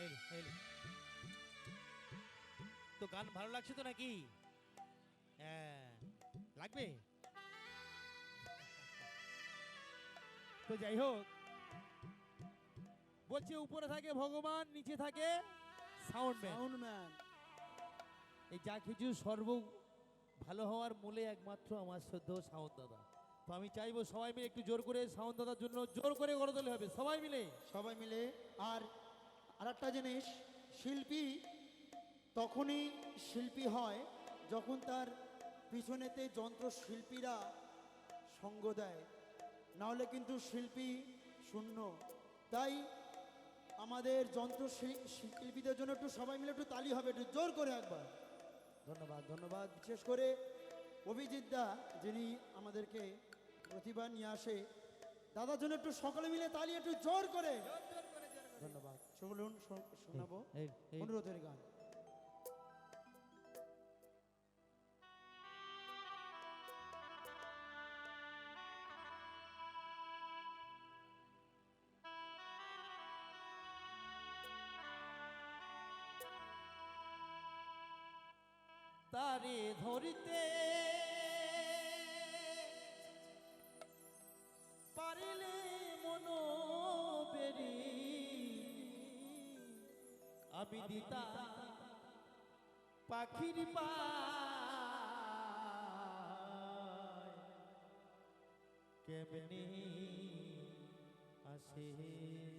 এই তো গান ভালো লাগছে তো নাকি? হ্যাঁ, লাগবে। তো যাই হোক, বলছে উপরে থাকে ভগবান, নিচে থাকে সাউন্ডম্যান। এই যা কিছু সর্ব ভালো হওয়ার মূলে একমাত্র আমার শ্রদ্ধেয় সাউন্ড দাদা। তো আমি চাইবো সবাই মিলে একটু জোর করে সাউন্ড দাদার জন্য জোর করে করতালি হবে সবাই মিলে। সবাই মিলে। আর আরেকটা জিনিস, শিল্পী তখনই শিল্পী হয় যখন তার পিছনেতে যন্ত্রশিল্পীরা সঙ্গ দেয়, নাহলে কিন্তু শিল্পী শূন্য। তাই আমাদের শিল্পীদের জন্য একটু সবাই মিলে একটু তালি হবে, একটু জোর করে একবার। ধন্যবাদ ধন্যবাদ। বিশেষ করে অভিজিৎ দা, যিনি আমাদেরকে প্রতিভা নিয়ে আসে, দাদার জন্য একটু সকলে মিলে তালি একটু জোর করে। ধন্যবাদ। শুনুন, শোনাবো অনুরোধের গান। তারে ধরিতে পারিলে মন বেরি আমি দিতা পাখির পায় কেমনি আসে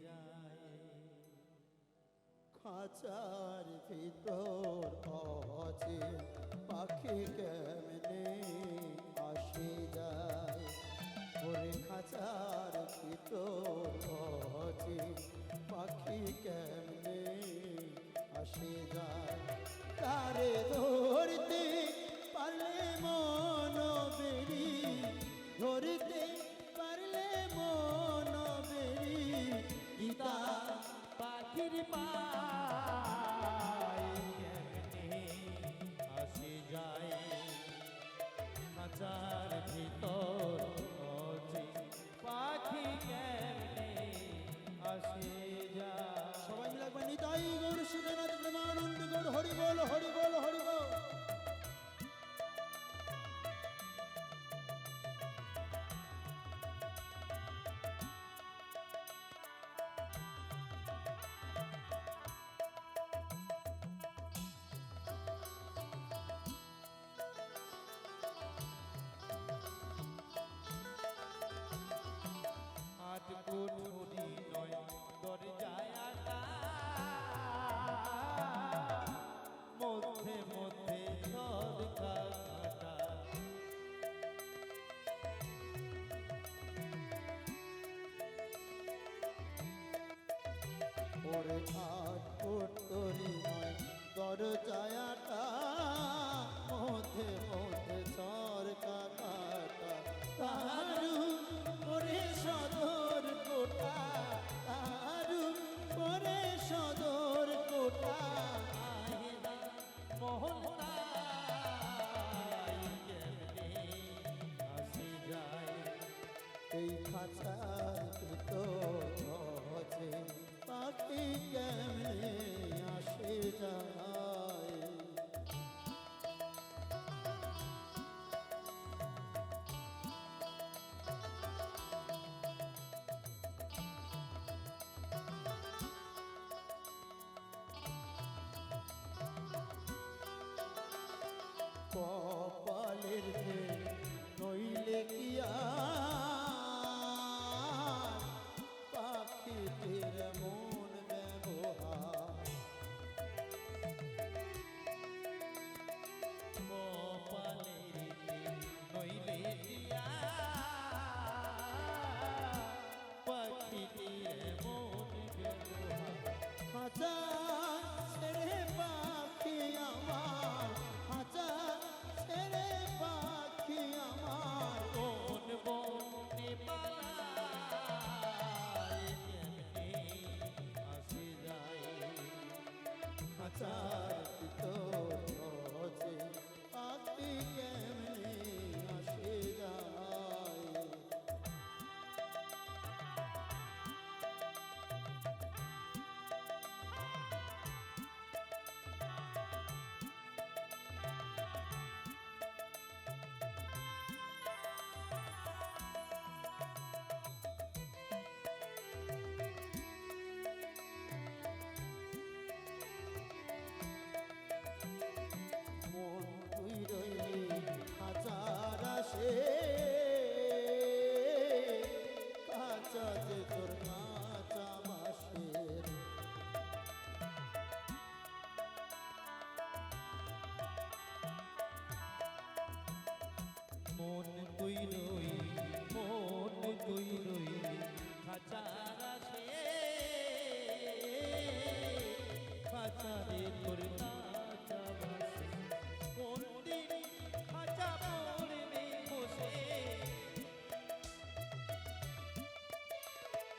যায় খাঁচার ভিতর আছে পাখি কেমনে আসে যায়, ওরে খাঁচার ভিতর আছে পাখি কেমনে আসে যায়। তারে ধরতে পারলে মন বেরি, ধরতে পারলে মন বেরি গীতা পাখির পায় কেমনে আসে যায় খাঁচার ভিতর আছে পাখি কেমনে আসে যায়। সবাই মিলে একবার নিতাই গৌর সুজনাথ প্রেমানন্দ গৌর হরি বল হরি বল হরি বল। আট কোঠরি নয় দরজায় আটা মধ্যে মধ্যে ঝরকা কাটা ওরে আট কোটরি নয় দরজায়াটা মধ্যে মধ্যে ঝড় কাটা তারু ওরে সদর কোটা, তারু ওরে সদর কোটা মোহন কেমনে আসে যায় এই খাঁচার ভিতর আছে পাখি কেমনে আসে যায়। কপালের নইলে কিয়া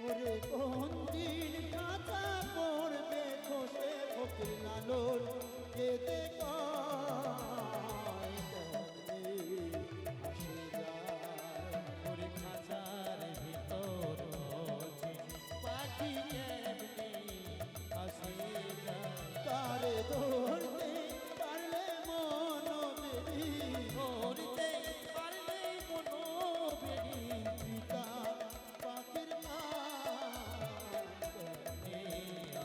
ওরে কোন দিন খাতা করবে খসে ফকির লালন কেঁদে কয় কেমনে আসে যায়। ওরে খাঁচার ভিতর যে পাখি কেমনে আসে যায়। তারে ধরতে পারলে মন বেরি ধরতে পারলে কোনো বেরি পিতা পাখির মা কেমনে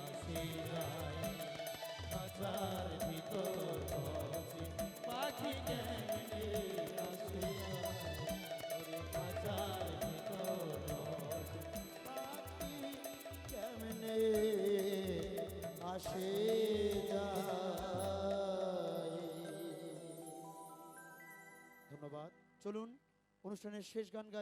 আসে যায়। খাঁচার ভিতর যে পাখি কেমনে আসে যায়। ওরে খাঁচার ভিতর পাখি কেমনে আসে যায়। ধন্যবাদ। চলুন অনুষ্ঠানের শেষ গান গাই।